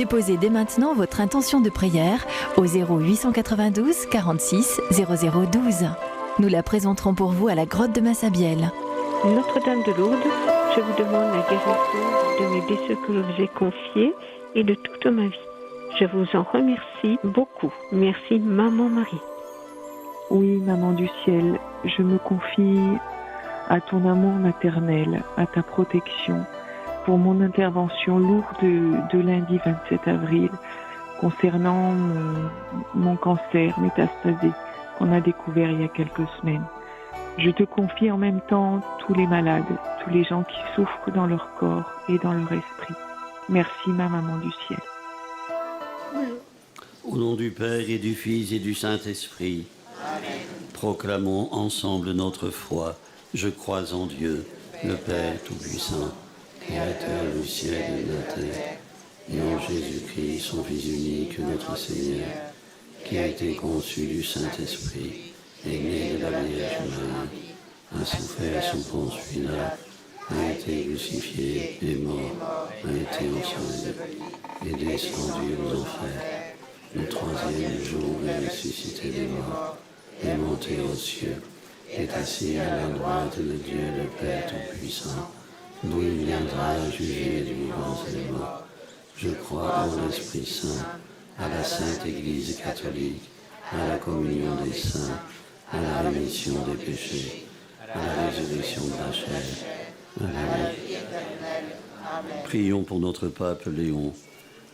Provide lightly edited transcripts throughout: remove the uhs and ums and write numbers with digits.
Déposez dès maintenant votre intention de prière au 0892 46 0012. Nous la présenterons pour vous à la grotte de Massabielle. Notre-Dame de Lourdes, je vous demande la guérison de mes blessures que je vous ai confiées et de toute ma vie. Je vous en remercie beaucoup. Merci, Maman Marie. Oui, Maman du ciel, je me confie à ton amour maternel, à ta protection, pour mon intervention lourde de lundi 27 avril concernant mon cancer métastasé qu'on a découvert il y a quelques semaines. Je te confie en même temps tous les malades, tous les gens qui souffrent dans leur corps et dans leur esprit. Merci, ma Maman du ciel. Au nom du Père et du Fils et du Saint-Esprit, amen. Proclamons ensemble notre foi. Je crois en Dieu, le Père Tout-Puissant, Créateur du ciel et de la terre, et en Jésus-Christ, son Fils unique, notre Seigneur, qui a été conçu du Saint-Esprit, est né de la Vierge Marie, a souffert sous Ponce Pilate, a été crucifié, est mort, a été enseveli, est descendu aux enfers. Le troisième jour est ressuscité des morts, est monté aux cieux, est assis à la droite de Dieu le Père Tout-Puissant, d'où il viendra juger les vivants et les morts. Je crois en l'Esprit Saint, à la Sainte Église catholique, à la communion des saints, à la rémission des péchés, à la résurrection de la chair, à la vie éternelle. Amen. Prions pour notre pape Léon.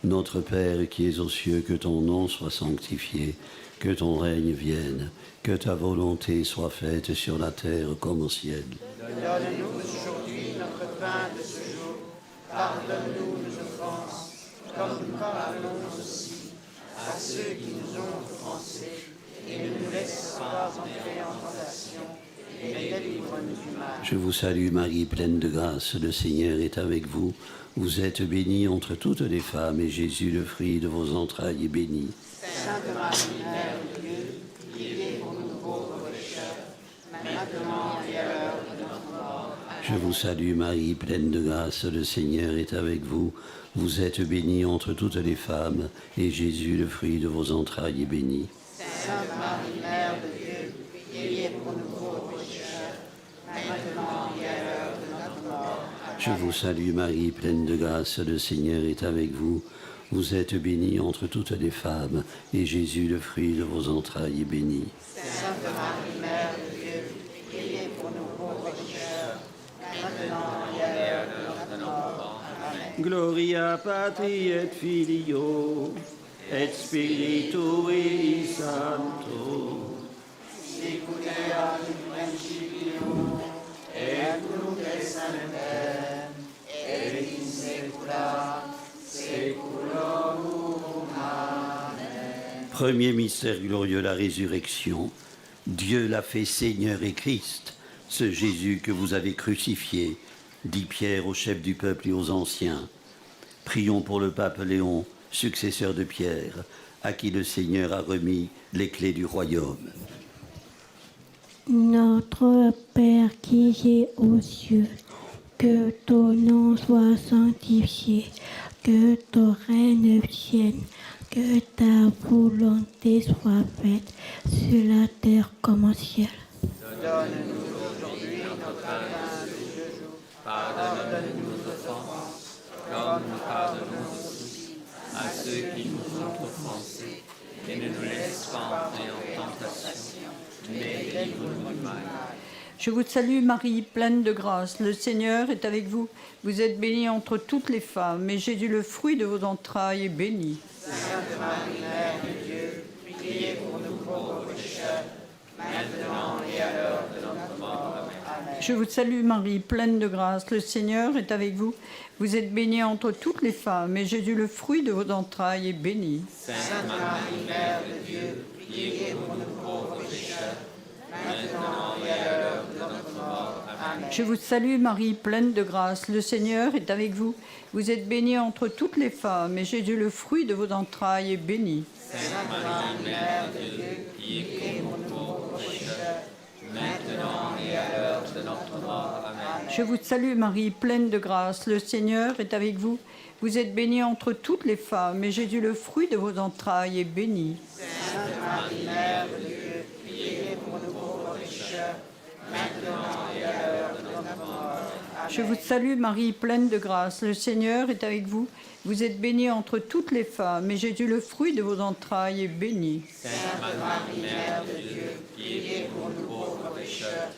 Notre Père qui es aux cieux, que ton nom soit sanctifié, que ton règne vienne, que ta volonté soit faite sur la terre comme au ciel. Donne-nous aujourd'hui notre pain de ce jour. Pardonne-nous nos offenses, comme nous pardonnons aussi à ceux qui nous ont offensés. Et ne nous laisse pas entrer en tentation, et délivre-nous du mal. Je vous salue Marie, pleine de grâce, le Seigneur est avec vous. Vous êtes bénie entre toutes les femmes, et Jésus, le fruit de vos entrailles, est béni. Sainte Marie, Mère de Dieu, priez pour nous pauvres pécheurs, maintenant et à l'heure de notre mort. Je vous salue Marie, pleine de grâce, le Seigneur est avec vous. Vous êtes bénie entre toutes les femmes, et Jésus, le fruit de vos entrailles, est béni. Sainte Marie, Mère de Dieu, priez pour nous pauvres pécheurs, maintenant et à l'heure de notre mort. Je vous salue Marie, pleine de grâce, le Seigneur est avec vous. Vous êtes bénie entre toutes les femmes, et Jésus, le fruit de vos entrailles, est béni. Sainte Marie, Mère de Dieu, priez pour nous pauvres pécheurs, maintenant et à l'heure de notre mort. Amen. Gloria Patri et Filio, et Spiritui Sancto. Siculia in principio, et nunc et semper, et in saecula saeculorum. Amen. Premier mystère glorieux, la résurrection. Dieu l'a fait Seigneur et Christ, ce Jésus que vous avez crucifié, dit Pierre au chef du peuple et aux anciens. Prions pour le pape Léon, successeur de Pierre, à qui le Seigneur a remis les clés du royaume. Notre Père qui es aux cieux, que ton nom soit sanctifié, que ton règne vienne, que ta volonté soit faite sur la terre comme au ciel. Donne-nous aujourd'hui notre pain de ce jour. Pardonne-nous nos offenses, comme nous pardonnons aussi à ceux qui nous ont offensés. Et ne nous laisse pas entrer en tentation, mais délivre-nous du mal. Je vous salue Marie, pleine de grâce. Le Seigneur est avec vous. Vous êtes bénie entre toutes les femmes, et Jésus, le fruit de vos entrailles, est béni. Sainte Marie, Mère de Dieu, priez pour nous pauvres pécheurs, maintenant et à l'heure de notre mort. Amen. Je vous salue Marie, pleine de grâce. Le Seigneur est avec vous. Vous êtes bénie entre toutes les femmes, et Jésus, le fruit de vos entrailles, est béni. Sainte Marie, Mère de Dieu, priez pour nous pauvres pécheurs, maintenant et à l'heure de notre mort. Amen. Je vous salue Marie, pleine de grâce. Le Seigneur est avec vous. Vous êtes bénie entre toutes les femmes, et Jésus, le fruit de vos entrailles, est béni. Sainte Marie, Mère de Dieu, priez pour nous pauvres pécheurs, maintenant et à l'heure de notre mort. Amen. Je vous salue Marie, pleine de grâce, le Seigneur est avec vous. Vous êtes bénie entre toutes les femmes, et Jésus, le fruit de vos entrailles, est béni. Sainte Marie, Mère de Dieu, priez pour nous pauvres pécheurs, maintenant et à l'heure de notre mort. Amen. Je vous salue Marie, pleine de grâce, le Seigneur est avec vous. Vous êtes bénie entre toutes les femmes, et Jésus, le fruit de vos entrailles, est béni. Sainte Marie, Mère de Dieu, priez pour nous pauvres pécheurs,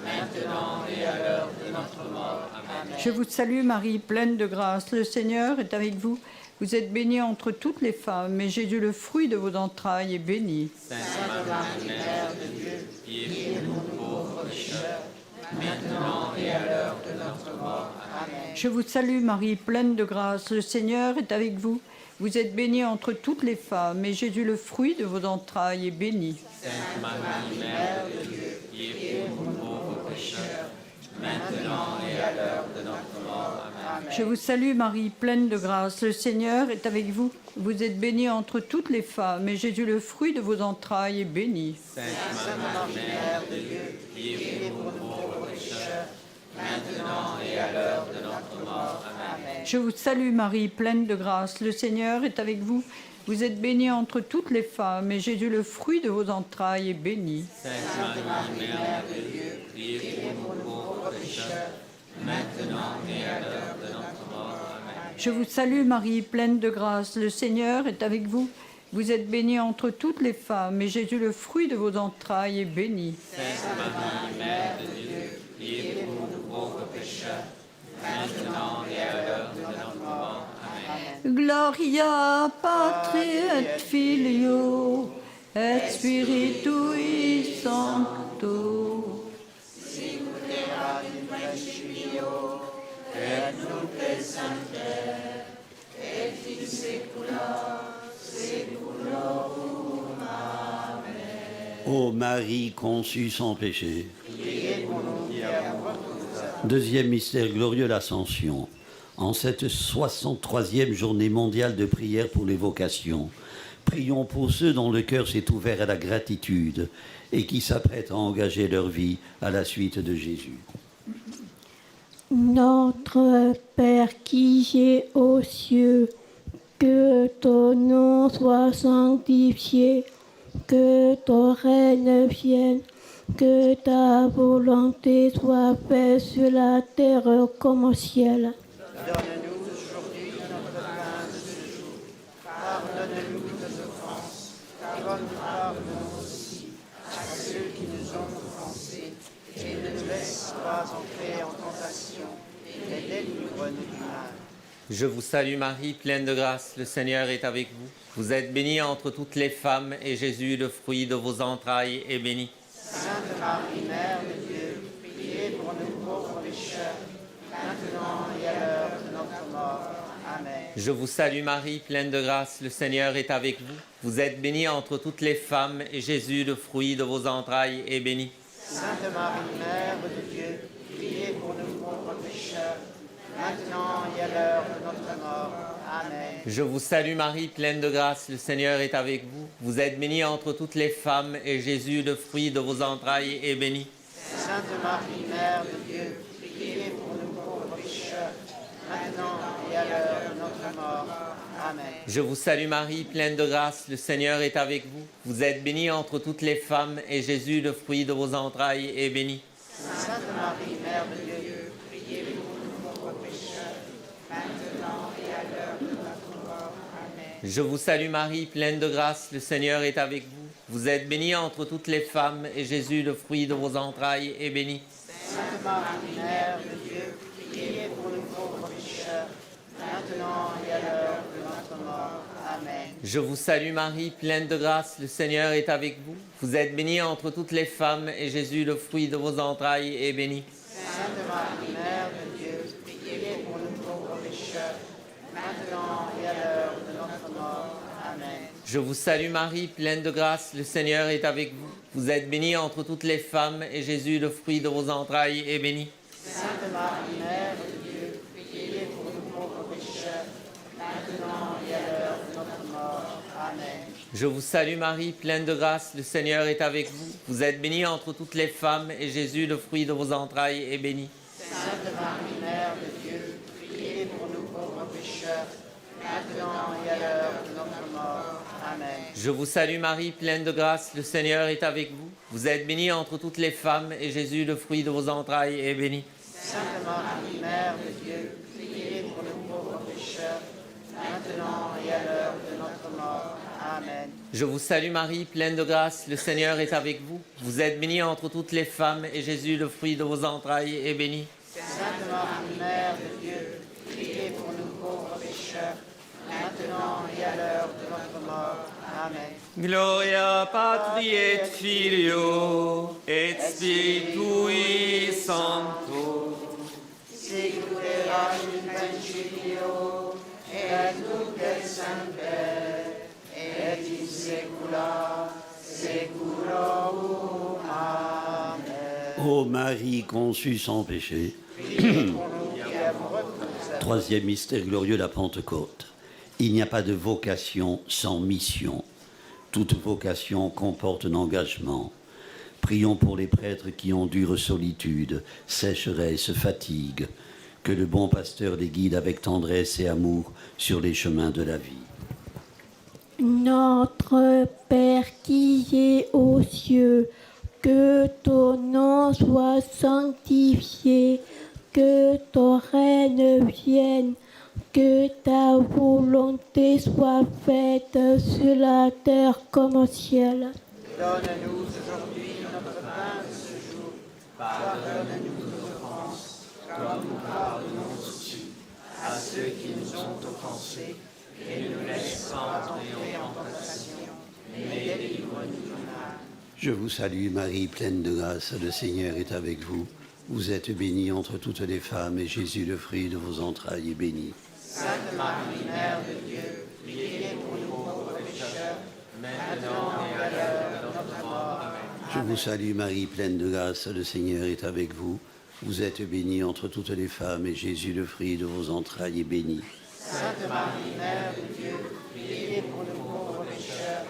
maintenant et à l'heure de notre mort. Amen. Je vous salue Marie, pleine de grâce, le Seigneur est avec vous. Vous êtes bénie entre toutes les femmes, et Jésus, le fruit de vos entrailles, est béni. Sainte Marie, Mère de Dieu, priez pour nous pauvres pécheurs, maintenant et à l'heure de notre mort. Amen. Je vous salue Marie, pleine de grâce, le Seigneur est avec vous. Vous êtes bénie entre toutes les femmes, et Jésus, le fruit de vos entrailles, est béni. Sainte Marie, Mère de Dieu, priez pour nous pauvres pécheurs, maintenant et à l'heure de notre mort. Amen. Je vous salue Marie, pleine de grâce, le Seigneur est avec vous. Vous êtes bénie entre toutes les femmes, et Jésus, le fruit de vos entrailles, est béni. Sainte Marie, Mère de Dieu, priez pour nous pauvres pécheurs, maintenant et à l'heure de notre mort. Amen. Je vous salue Marie, pleine de grâce, le Seigneur est avec vous. Vous êtes bénie entre toutes les femmes, et Jésus, le fruit de vos entrailles, est béni. Sainte Marie, Mère de Dieu, priez pour nous pauvres pécheurs, maintenant et à l'heure de notre mort. Amen. Je vous salue Marie, pleine de grâce, le Seigneur est avec vous. Vous êtes bénie entre toutes les femmes, et Jésus, le fruit de vos entrailles, est béni. Sainte Marie, Mère de Dieu, priez pour nous pauvres pécheurs, maintenant et à l'heure de notre mort. Amen. Gloria patri et filio et spiritui sancto. Ô Marie conçue sans péché. Deuxième mystère glorieux, l'Ascension. En cette 63e journée mondiale de prière pour les vocations, prions pour ceux dont le cœur s'est ouvert à la gratitude et qui s'apprêtent à engager leur vie à la suite de Jésus. Notre Père qui es aux cieux, que ton nom soit sanctifié, que ton règne vienne, que ta volonté soit faite sur la terre comme au ciel. Donne-nous aujourd'hui notre pain de ce jour. Pardonne-nous nos offenses, comme nous pardonnons aussi à ceux qui nous ont offensés. Et ne nous laisse pas entrer en tentation, mais délivre-nous du mal. Je vous salue Marie, pleine de grâce, le Seigneur est avec vous. Vous êtes bénie entre toutes les femmes, et Jésus, le fruit de vos entrailles, est béni. Sainte Marie, Mère de Dieu, priez pour nous pauvres pécheurs, maintenant et à l'heure de notre mort. Amen. Je vous salue Marie, pleine de grâce, le Seigneur est avec vous. Vous êtes bénie entre toutes les femmes, et Jésus, le fruit de vos entrailles, est béni. Sainte Marie, Mère de Dieu, priez pour nous pauvres pécheurs, maintenant et à l'heure de notre mort. Amen. Je vous salue Marie, pleine de grâce, le Seigneur est avec vous. Vous êtes bénie entre toutes les femmes, et Jésus, le fruit de vos entrailles, est béni. Sainte Marie, Mère de Dieu, priez pour nous pauvres pécheurs, maintenant et à l'heure de notre mort. Amen. Je vous salue Marie, pleine de grâce, le Seigneur est avec vous. Vous êtes bénie entre toutes les femmes, et Jésus, le fruit de vos entrailles, est béni. Sainte Marie, Mère de Dieu, priez pour nous pauvres pécheurs, maintenant et à l'heure de notre mort. Amen. Je vous salue Marie, pleine de grâce, le Seigneur est avec vous. Vous êtes bénie entre toutes les femmes, et Jésus, le fruit de vos entrailles, est béni. Sainte Marie, Mère de Dieu, priez pour nous pauvres pécheurs, maintenant et à l'heure de notre mort. Amen. Je vous salue Marie, pleine de grâce, le Seigneur est avec vous. Vous êtes bénie entre toutes les femmes, et Jésus, le fruit de vos entrailles, est béni. Sainte Marie, Mère de Dieu, priez pour nous pauvres pécheurs, maintenant et à l'heure de notre mort. Amen. Je vous salue Marie, pleine de grâce, le Seigneur est avec vous. Vous êtes bénie entre toutes les femmes, et Jésus, le fruit de vos entrailles, est béni. Sainte Marie, Mère de Dieu, priez pour nous pauvres pécheurs, maintenant et à l'heure de notre mort. Amen. Je vous salue Marie, pleine de grâce, le Seigneur est avec vous. Vous êtes bénie entre toutes les femmes, et Jésus, le fruit de vos entrailles, est béni. Sainte Je vous salue Marie, pleine de grâce, le Seigneur est avec vous. Vous êtes bénie entre toutes les femmes, et Jésus, le fruit de vos entrailles, est béni. Sainte Marie, Mère de Dieu, priez pour nous pauvres pécheurs, maintenant et à l'heure de notre mort. Amen. Je vous salue Marie, pleine de grâce, le Seigneur est avec vous. Vous êtes bénie entre toutes les femmes, et Jésus, le fruit de vos entrailles, est béni. Sainte Marie, Mère de Dieu, priez pour nous pauvres pécheurs, maintenant et à l'heure de notre mort. Amen. Gloria Patri et Filio et Spiritui Sancto. Sicuera in principio et nunc et semper et in saecula saeculorum. Amen. Ô Marie conçue sans péché. Troisième mystère glorieux, la Pentecôte. Il n'y a pas de vocation sans mission. Toute vocation comporte un engagement. Prions pour les prêtres qui endurent solitude, sécheresse, fatigue. Que le bon pasteur les guide avec tendresse et amour sur les chemins de la vie. Notre Père qui es aux cieux, que ton nom soit sanctifié, que ton règne vienne, que ta volonté soit faite sur la terre comme au ciel. Donne-nous aujourd'hui notre pain de ce jour. Pardonne-nous nos offenses, comme nous pardonnons aussi à ceux qui nous ont offensés. Et ne nous laisse pas entrer en tentation, mais délivre-nous du mal. Je vous salue Marie, pleine de grâce, le Seigneur est avec vous. Vous êtes bénie entre toutes les femmes, et Jésus, le fruit de vos entrailles, est béni. Sainte Marie, Mère de Dieu, priez pour nous pauvres pécheurs, maintenant et à l'heure de notre mort. Amen. Je vous salue Marie, pleine de grâce, le Seigneur est avec vous. Vous êtes bénie entre toutes les femmes, et Jésus, le fruit de vos entrailles, est béni. Sainte Marie, Mère de Dieu, priez pour nous pauvres pécheurs,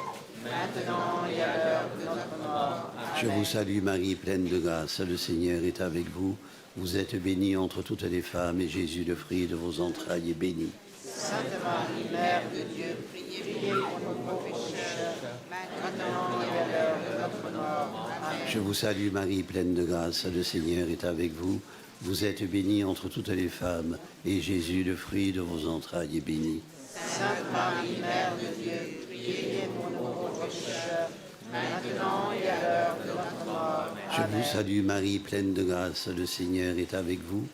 maintenant et à l'heure de notre mort. Amen. Je vous salue Marie, pleine de grâce, le Seigneur est avec vous. Vous êtes bénie entre toutes les femmes, et Jésus, le fruit de vos entrailles, est béni. Sainte Marie, Mère de Dieu, priez pour nous pauvres pécheurs, maintenant et à l'heure de notre mort. Amen. Je vous salue Marie, pleine de grâce, le Seigneur est avec vous. Vous êtes bénie entre toutes les femmes, et Jésus, le fruit de vos entrailles, est béni. Sainte Marie, Mère de Dieu, priez pour nous pauvres pécheurs, maintenant et à l'heure de notre mort. Je vous salue Marie, pleine de grâce, le Seigneur est avec vous.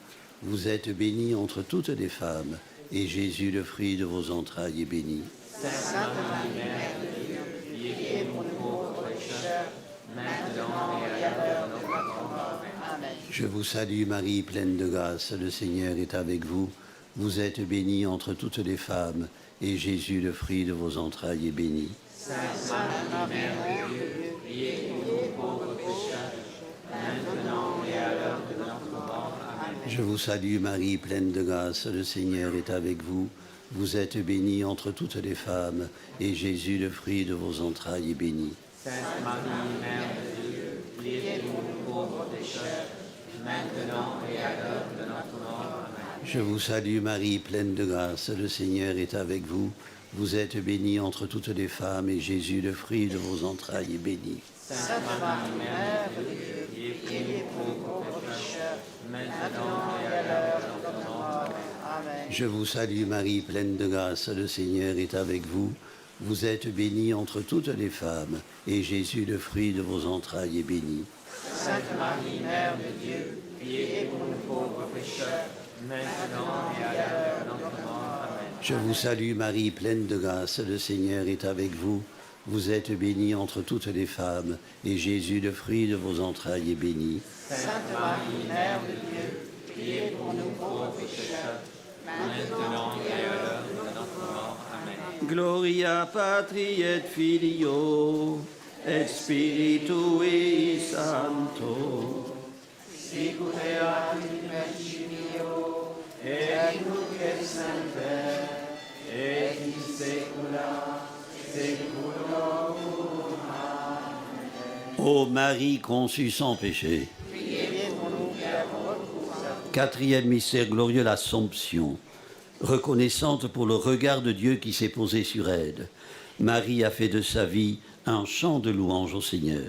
Vous êtes bénie entre toutes les femmes, et Jésus, le fruit de vos entrailles, est béni. Sainte Marie, Mère de Dieu, priez pour nous pauvres pécheurs, maintenant et à l'heure de notre mort. Amen. Je vous salue Marie, pleine de grâce, le Seigneur est avec vous. Vous êtes bénie entre toutes les femmes, et Jésus, le fruit de vos entrailles, est béni. Sainte Marie, Mère de Dieu, priez pour nous pauvres pécheurs, maintenant et à l'heure de notre mort. Amen. Je vous salue Marie, pleine de grâce, le Seigneur est avec vous. Vous êtes bénie entre toutes les femmes, et Jésus, le fruit de vos entrailles, est béni. Sainte Marie, Mère de Dieu, priez pour nous pauvres pécheurs, maintenant et à l'heure de notre mort. Amen. Je vous salue Marie, pleine de grâce, le Seigneur est avec vous. Vous êtes bénie entre toutes les femmes, et Jésus, le fruit de vos entrailles, est béni. Sainte Marie, Mère de Dieu, priez pour nous pauvres pécheurs, maintenant et à l'heure de notre mort. Amen. Je vous salue Marie, pleine de grâce, le Seigneur est avec vous. Vous êtes bénie entre toutes les femmes, et Jésus, le fruit de vos entrailles, est béni. Sainte Marie, Mère de Dieu, priez pour nous pauvres pécheurs, maintenant et à l'heure de notre mort. Amen. Je vous salue Marie, pleine de grâce, le Seigneur est avec vous. Vous êtes bénie entre toutes les femmes, et Jésus, le fruit de vos entrailles, est béni. Sainte Marie, Mère de Dieu, priez pour nous pauvres pécheurs, maintenant et à l'heure de notre mort. Amen. Gloria Patri et Filio et Spiritui Sancto. Sicut erat in principio, et nunc et semper, et in saecula saeculorum. Ô Marie conçue sans péché. Priez pour nous qui avons recours à vous. Quatrième mystère glorieux, l'Assomption. Reconnaissante pour le regard de Dieu qui s'est posé sur elle, Marie a fait de sa vie un chant de louange au Seigneur.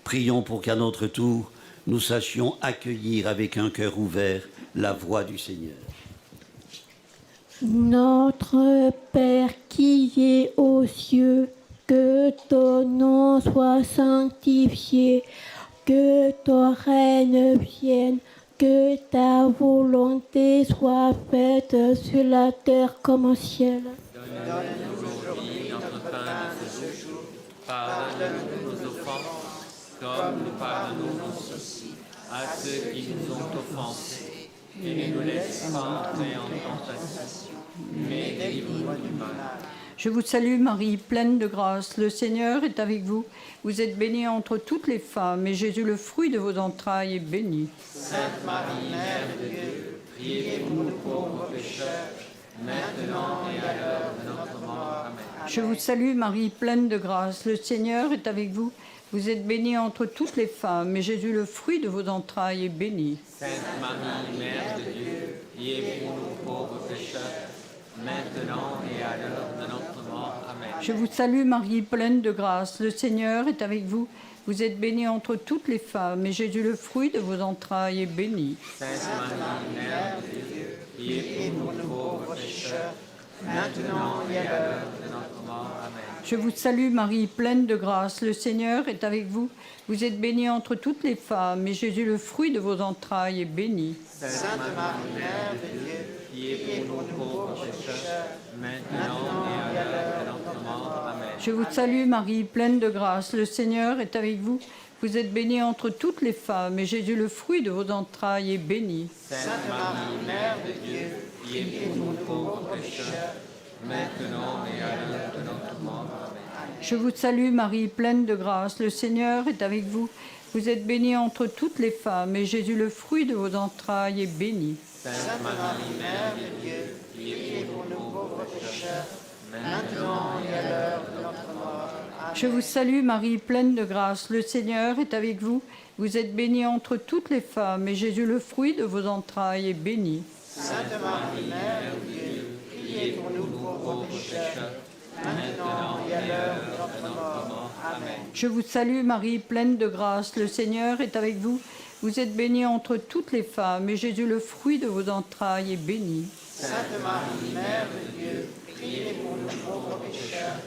Prions pour qu'à notre tour, nous sachions accueillir avec un cœur ouvert la voix du Seigneur. Notre Père qui es aux cieux, que ton nom soit sanctifié, que ton règne vienne, que ta volonté soit faite sur la terre comme au ciel. Donne-nous aujourd'hui notre pain de ce jour. Pardonne-nous nos offenses, comme nous pardonnons aussi à ceux qui nous ont offensés. Et ne nous laisse pas entrer en tentation, mais délivre-nous du mal. Je vous salue Marie, pleine de grâce, le Seigneur est avec vous. Vous êtes bénie entre toutes les femmes, et Jésus, le fruit de vos entrailles, est béni. Sainte Marie, Mère de Dieu, priez pour nous pauvres pécheurs, maintenant et à l'heure de notre mort. Amen. Je vous salue Marie, pleine de grâce, le Seigneur est avec vous. Vous êtes bénie entre toutes les femmes, et Jésus, le fruit de vos entrailles, est béni. Sainte Marie, Mère de Dieu, priez pour nous pauvres pécheurs, maintenant et à l'heure de notre mort. Amen. Je vous salue Marie, pleine de grâce, le Seigneur est avec vous. Vous êtes bénie entre toutes les femmes, et Jésus, le fruit de vos entrailles, est béni. Sainte Marie, Mère de Dieu, priez pour nous pauvres pécheurs, maintenant et à l'heure de notre mort. Amen. Je vous salue Marie, pleine de grâce, le Seigneur est avec vous. Vous êtes bénie entre toutes les femmes, et Jésus, le fruit de vos entrailles, est béni. Sainte Marie, Mère de Dieu, priez pour nous pauvres pécheurs, maintenant et à l'heure de notre mort. Amen. Je vous salue Marie, pleine de grâce, le Seigneur est avec vous. Vous êtes bénie entre toutes les femmes, et Jésus, le fruit de vos entrailles, est béni. Sainte Marie, Mère de Dieu, priez pour nous pauvres pécheurs, maintenant et à l'heure de notre mort. Amen. Je vous salue Marie, pleine de grâce, le Seigneur est avec vous. Vous êtes bénie entre toutes les femmes, et Jésus, le fruit de vos entrailles, est béni. Sainte Marie, Mère de Dieu, priez pour nous pauvres pécheurs, maintenant et à l'heure de notre mort. Amen. Je vous salue Marie, pleine de grâce, le Seigneur est avec vous. Vous êtes bénie entre toutes les femmes, et Jésus, le fruit de vos entrailles, est béni. Sainte Marie, Mère de Dieu, priez pour nous pauvres pécheurs, maintenant et à l'heure de notre mort. Amen. Je vous salue Marie, pleine de grâce, le Seigneur est avec vous. Vous êtes bénie entre toutes les femmes, et Jésus, le fruit de vos entrailles, est béni. Sainte Marie, Mère de Dieu, priez pour nous pauvres pécheurs,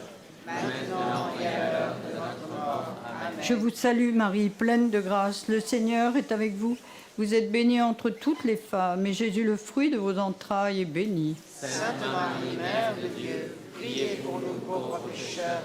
maintenant et à l'heure de notre mort. Amen. Je vous salue Marie, pleine de grâce, le Seigneur est avec vous. Vous êtes bénie entre toutes les femmes, et Jésus, le fruit de vos entrailles, est béni. Sainte Marie, Mère de Dieu, priez pour nous pauvres pécheurs,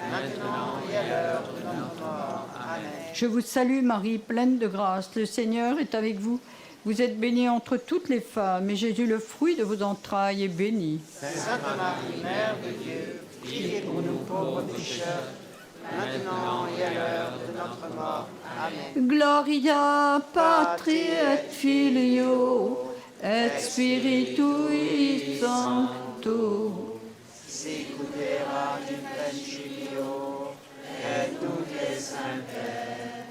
maintenant et à l'heure de notre mort. Amen. Je vous salue Marie, pleine de grâce, le Seigneur est avec vous. Vous êtes bénie entre toutes les femmes, et Jésus, le fruit de vos entrailles, est béni. Sainte Marie, Mère de Dieu, priez pour nous pauvres pécheurs, maintenant et à l'heure de notre mort. Amen. Gloria patri et filio et spiritui sancto. Sicut erat in principio, et nunc et semper,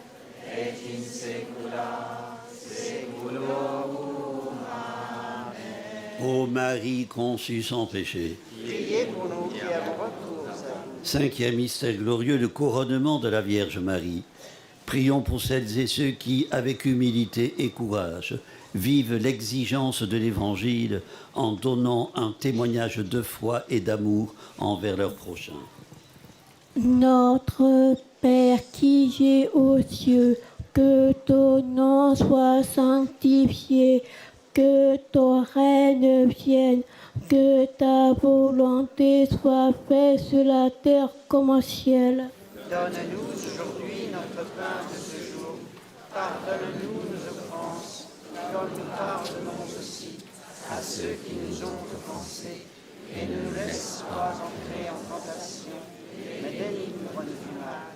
et in saecula saeculorum. Amen. Ô Marie conçue sans péché. Priez pour nous qui avons recours à vous. Cinquième mystère glorieux, le couronnement de la Vierge Marie. Prions pour celles et ceux qui, avec humilité et courage, vivent l'exigence de l'Évangile en donnant un témoignage de foi et d'amour envers leurs prochains. Notre Père qui es aux cieux, que ton nom soit sanctifié, que ton règne vienne, que ta volonté soit faite sur la terre comme au ciel. Donne-nous aujourd'hui notre pain de ce jour. Pardonne-nous nos offenses, comme nous pardonnons aussi à ceux qui nous ont offensés. Et ne nous laisse pas entrer en tentation, mais délivre-nous du mal.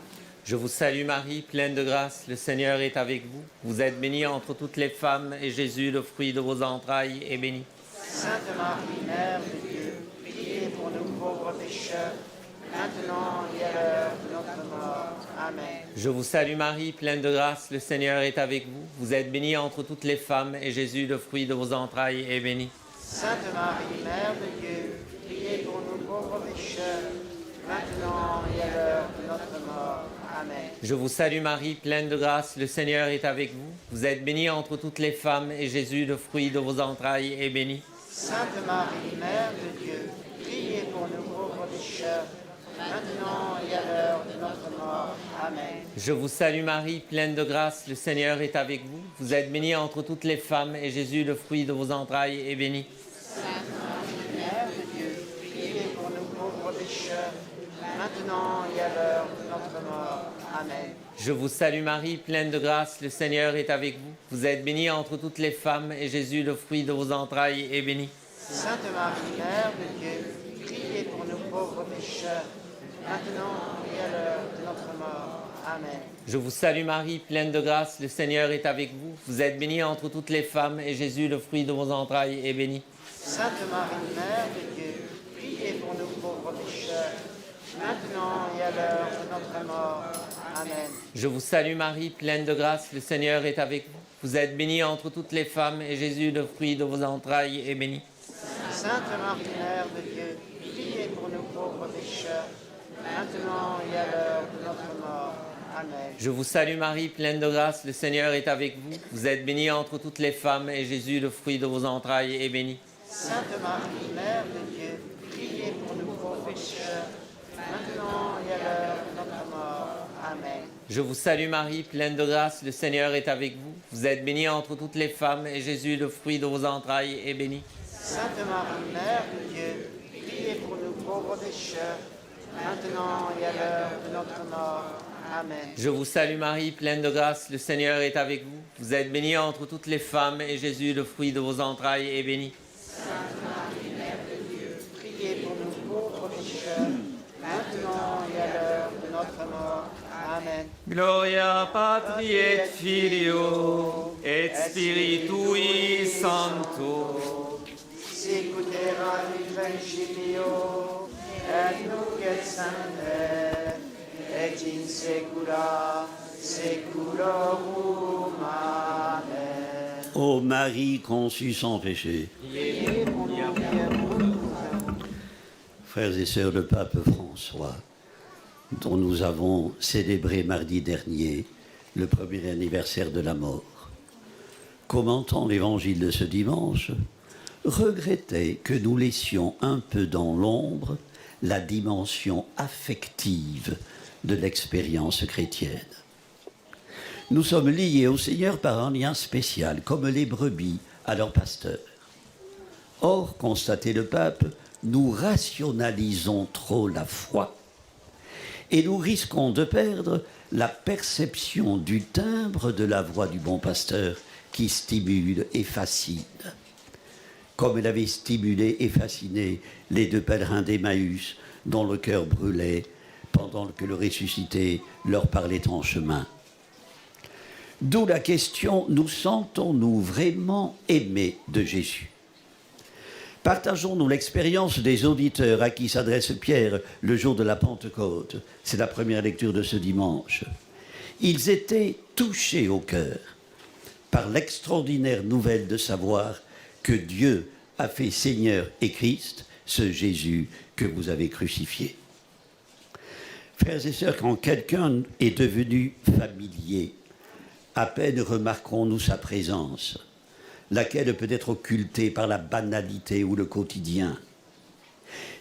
Je vous salue Marie, pleine de grâce, le Seigneur est avec vous. Vous êtes bénie entre toutes les femmes, et Jésus, le fruit de vos entrailles, est béni. Sainte Marie, Mère de Dieu, priez pour nous pauvres pécheurs, maintenant et à l'heure de notre mort. Amen. Je vous salue Marie, pleine de grâce, le Seigneur est avec vous. Vous êtes bénie entre toutes les femmes, et Jésus, le fruit de vos entrailles, est béni. Sainte Marie, Mère de Dieu, priez pour nous pauvres pécheurs, maintenant et à l'heure de notre mort. Amen. Je vous salue Marie, pleine de grâce, le Seigneur est avec vous. Vous êtes bénie entre toutes les femmes, et Jésus, le fruit de vos entrailles, est béni. Sainte Marie, Mère de Dieu, priez pour nous pauvres pécheurs, maintenant et à l'heure de notre mort. Amen. Je vous salue Marie, pleine de grâce, le Seigneur est avec vous. Vous êtes bénie entre toutes les femmes, et Jésus, le fruit de vos entrailles, est béni. Sainte Marie, Mère de Dieu, priez pour nous pauvres pécheurs, maintenant et à l'heure de notre mort. Amen. Je vous salue Marie, pleine de grâce, le Seigneur est avec vous. Vous êtes bénie entre toutes les femmes, et Jésus, le fruit de vos entrailles, est béni. Sainte Marie, Mère de Dieu, priez pour nous pauvres pécheurs, maintenant et à l'heure de notre mort. Amen. Je vous salue Marie, pleine de grâce, le Seigneur est avec vous. Vous êtes bénie entre toutes les femmes, et Jésus, le fruit de vos entrailles, est béni. Sainte Marie, Mère de Dieu, priez pour nous pauvres pécheurs, maintenant et à l'heure de notre mort. Amen. Je vous salue Marie, pleine de grâce, le Seigneur est avec vous. Vous êtes bénie entre toutes les femmes, et Jésus, le fruit de vos entrailles, est béni. Sainte Marie, Mère de Dieu, priez pour nous pauvres pécheurs, maintenant et à l'heure de notre mort. Amen. Je vous salue Marie, pleine de grâce, le Seigneur est avec vous. Vous êtes bénie entre toutes les femmes, et Jésus, le fruit de vos entrailles, est béni. Sainte Marie, Mère de Dieu, priez pour nous pauvres pécheurs, maintenant et à l'heure de notre mort. Amen. Je vous salue Marie, pleine de grâce, le Seigneur est avec vous. Vous êtes bénie entre toutes les femmes, et Jésus, le fruit de vos entrailles, est béni. Sainte Marie, Mère de Dieu, priez pour nous pauvres pécheurs, maintenant et à l'heure de notre mort. Amen. Je vous salue Marie, pleine de grâce, le Seigneur est avec vous. Vous êtes bénie entre toutes les femmes, et Jésus, le fruit de vos entrailles, est béni. Sainte Marie, Mère de Dieu, priez pour nous pauvres pécheurs, maintenant et à l'heure de notre mort. Amen. Gloria Patri et Filio et Spiritui Sancto. Sicuterat Evangelio, et nunc et semper, et in saecula saeculorum. Amen. Ô Marie conçue sans péché, Priez pour nous, bienheureux. frères et sœurs, le pape François, dont nous avons célébré mardi dernier le premier anniversaire de la mort, commentant l'évangile de ce dimanche, regrettait que nous laissions un peu dans l'ombre la dimension affective de l'expérience chrétienne. Nous sommes liés au Seigneur par un lien spécial, comme les brebis à leur pasteur. Or, constatait le pape, nous rationalisons trop la foi et nous risquons de perdre la perception du timbre de la voix du bon pasteur qui stimule et fascine, comme elle avait stimulé et fasciné les deux pèlerins d'Emmaüs dont le cœur brûlait pendant que le ressuscité leur parlait en chemin. D'où la question, nous sentons-nous vraiment aimés de Jésus? Partageons-nous l'expérience des auditeurs à qui s'adresse Pierre le jour de la Pentecôte? C'est la première lecture de ce dimanche. Ils étaient touchés au cœur par l'extraordinaire nouvelle de savoir que Dieu a fait Seigneur et Christ, ce Jésus que vous avez crucifié. Frères et sœurs, quand quelqu'un est devenu familier, à peine remarquerons-nous sa présence, laquelle peut être occultée par la banalité ou le quotidien.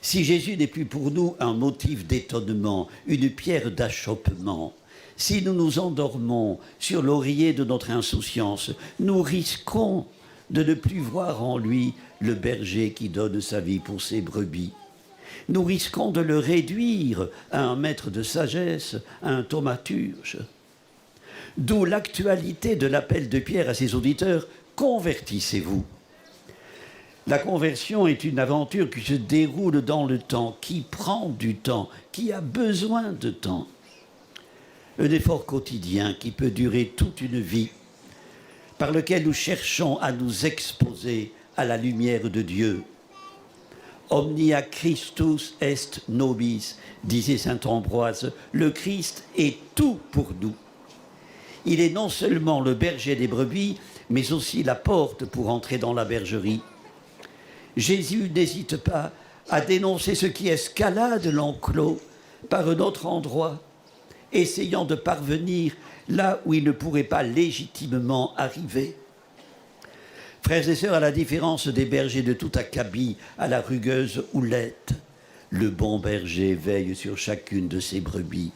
Si Jésus n'est plus pour nous un motif d'étonnement, une pierre d'achoppement, si nous nous endormons sur l'oreiller de notre insouciance, nous risquons de ne plus voir en lui le berger qui donne sa vie pour ses brebis. Nous risquons de le réduire à un maître de sagesse, à un thaumaturge. D'où l'actualité de l'appel de Pierre à ses auditeurs, convertissez-vous. La conversion est une aventure qui se déroule dans le temps, qui prend du temps, qui a besoin de temps. Un effort quotidien qui peut durer toute une vie, par lequel nous cherchons à nous exposer à la lumière de Dieu. Omnia Christus est nobis, disait saint Ambroise, le Christ est tout pour nous. Il est non seulement le berger des brebis, mais aussi la porte pour entrer dans la bergerie. Jésus n'hésite pas à dénoncer ce qui escalade l'enclos par un autre endroit, essayant de parvenir là où il ne pourrait pas légitimement arriver. Frères et sœurs, à la différence des bergers de toute Acabie à la rugueuse houlette, le bon berger veille sur chacune de ses brebis.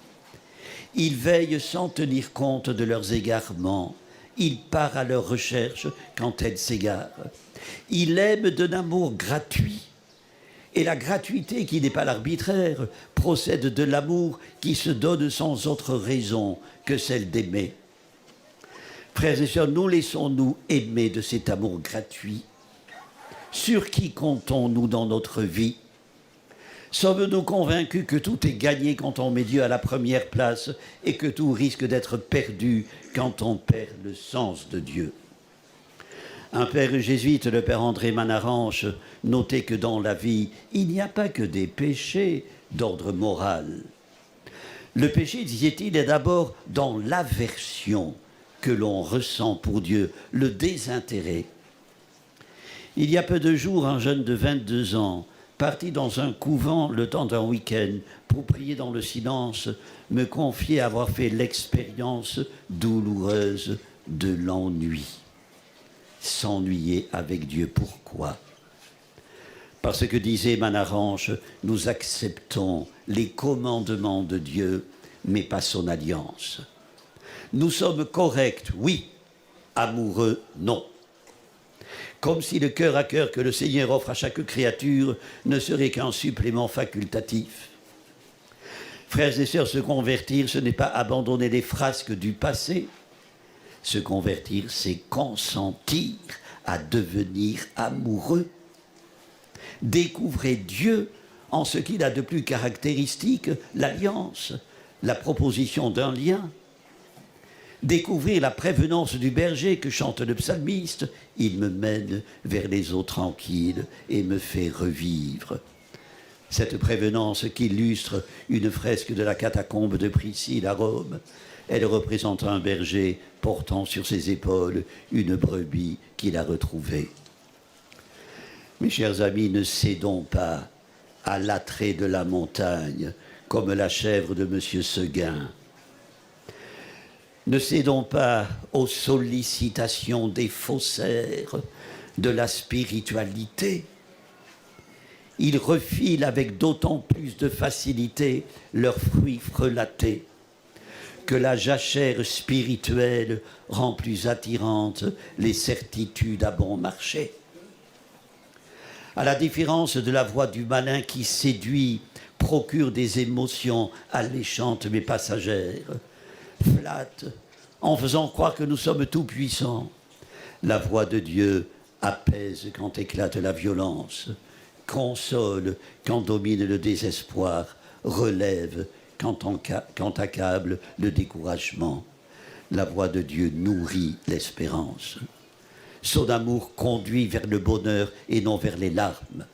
Il veille sans tenir compte de leurs égarements. Il part à leur recherche quand elles s'égarent. Il aime d'un amour gratuit. Et la gratuité, qui n'est pas l'arbitraire, procède de l'amour qui se donne sans autre raison que celle d'aimer. Frères et sœurs, nous laissons-nous aimer de cet amour gratuit. Sur qui comptons-nous dans notre vie? Sommes-nous convaincus que tout est gagné quand on met Dieu à la première place et que tout risque d'être perdu quand on perd le sens de Dieu? Un père jésuite, le père André Manaranche, notait que dans la vie, il n'y a pas que des péchés d'ordre moral. Le péché, disait-il, est d'abord dans l'aversion que l'on ressent pour Dieu, le désintérêt. Il y a peu de jours, un jeune de 22 ans, parti dans un couvent le temps d'un week-end pour prier dans le silence, me confiait avoir fait l'expérience douloureuse de l'ennui. S'ennuyer avec Dieu, pourquoi? Parce que, disait Manaranche, nous acceptons les commandements de Dieu, mais pas son alliance. Nous sommes corrects, oui, amoureux, non. Comme si le cœur à cœur que le Seigneur offre à chaque créature ne serait qu'un supplément facultatif. Frères et sœurs, se convertir, ce n'est pas abandonner les frasques du passé. Se convertir, c'est consentir à devenir amoureux. Découvrez Dieu en ce qu'il a de plus caractéristique, l'alliance, la proposition d'un lien. Découvrir la prévenance du berger que chante le psalmiste. Il me mène vers les eaux tranquilles et me fait revivre. Cette prévenance qu'illustre une fresque de la catacombe de Priscille à Rome. Elle représente un berger portant sur ses épaules une brebis qu'il a retrouvée. Mes chers amis, ne cédons pas à l'attrait de la montagne comme la chèvre de M. Seguin. Ne cédons pas aux sollicitations des faussaires de la spiritualité. Ils refilent avec d'autant plus de facilité leurs fruits frelatés que la jachère spirituelle rend plus attirantes les certitudes à bon marché. À la différence de la voix du malin qui séduit, procure des émotions alléchantes mais passagères, flatte en faisant croire que nous sommes tout-puissants. La voix de Dieu apaise quand éclate la violence, console quand domine le désespoir, relève quand accable le découragement. La voix de Dieu nourrit l'espérance. Son amour conduit vers le bonheur et non vers les larmes.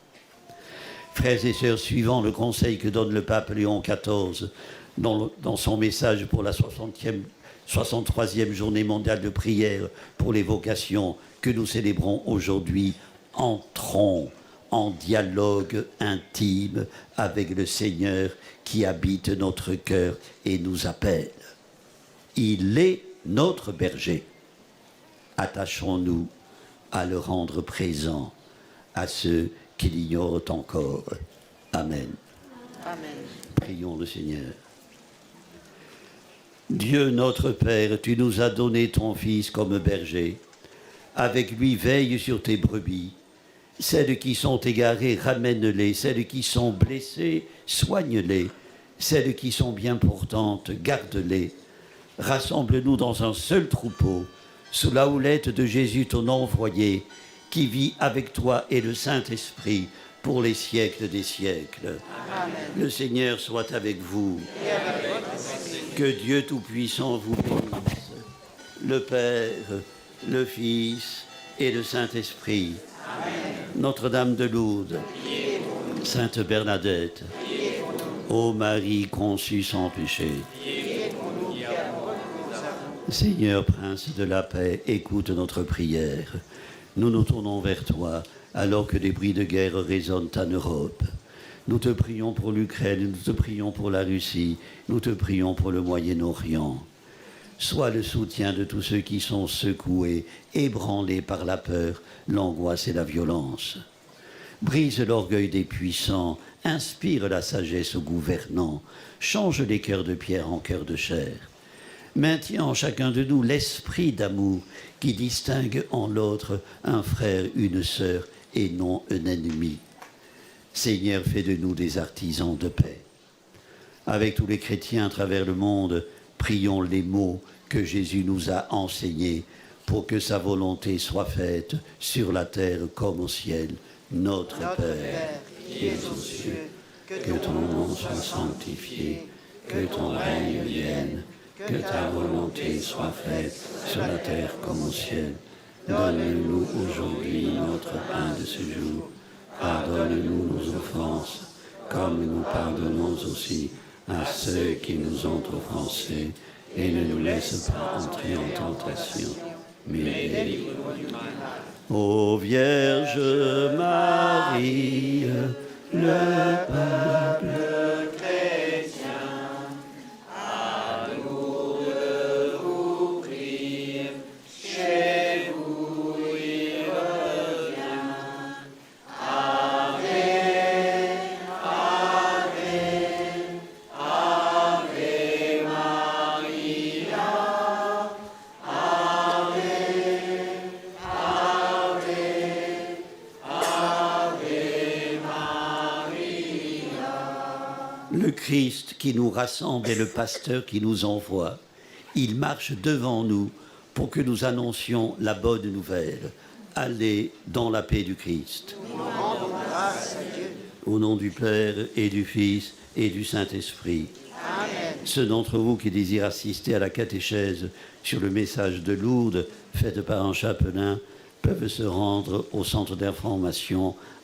Frères et sœurs, suivant le conseil que donne le pape Léon XIV dans son message pour la 63e journée mondiale de prière pour les vocations que nous célébrons aujourd'hui, entrons en dialogue intime avec le Seigneur qui habite notre cœur et nous appelle. Il est notre berger. Attachons-nous à le rendre présent à ceux qui l'ignorent encore. Amen. Amen. Prions le Seigneur. Dieu notre Père, tu nous as donné ton Fils comme berger. Avec lui, veille sur tes brebis. Celles qui sont égarées, ramène-les. Celles qui sont blessées, soigne-les. Celles qui sont bien portantes, garde-les. Rassemble-nous dans un seul troupeau, sous la houlette de Jésus, ton envoyé, qui vit avec toi et le Saint-Esprit pour les siècles des siècles. Amen. Le Seigneur soit avec vous. Et avec votre esprit. Que Dieu Tout-Puissant vous bénisse, le Père, le Fils et le Saint-Esprit. Amen. Notre-Dame de Lourdes, Sainte Bernadette, ô Marie conçue sans péché, Seigneur, Prince de la paix, écoute notre prière. Nous nous tournons vers toi, alors que des bruits de guerre résonnent en Europe. Nous te prions pour l'Ukraine, nous te prions pour la Russie, nous te prions pour le Moyen-Orient. Sois le soutien de tous ceux qui sont secoués, ébranlés par la peur, l'angoisse et la violence. Brise l'orgueil des puissants, inspire la sagesse aux gouvernants, change les cœurs de pierre en cœurs de chair. Maintiens en chacun de nous l'esprit d'amour qui distingue en l'autre un frère, une sœur et non un ennemi. Seigneur, fais de nous des artisans de paix. Avec tous les chrétiens à travers le monde, prions les mots que Jésus nous a enseignés pour que sa volonté soit faite sur la terre comme au ciel. Notre Père, qui es aux cieux, que ton nom soit sanctifié, que ton règne vienne, que ta volonté soit faite sur la terre comme au ciel. Donne-nous aujourd'hui notre pain de ce jour. Pardonne-nous nos offenses, comme nous pardonnons aussi à ceux qui nous ont offensés, et ne nous laisse pas entrer en tentation, mais délivre-nous du mal. Ô Vierge Marie, le peuple chrétien, à nous de vous prier, chez vous il revient. Ave, Ave, Ave Maria, Ave, Ave Maria. Le Christ qui nous rassemble est le pasteur qui nous envoie. Il marche devant nous pour que nous annoncions la bonne nouvelle. Allez dans la paix du Christ. Nous rendons grâce à Dieu. Au nom du Père et du Fils et du Saint-Esprit. Amen. Ceux d'entre vous qui désirent assister à la catéchèse sur le message de Lourdes, faite par un chapelain, peuvent se rendre au centre d'information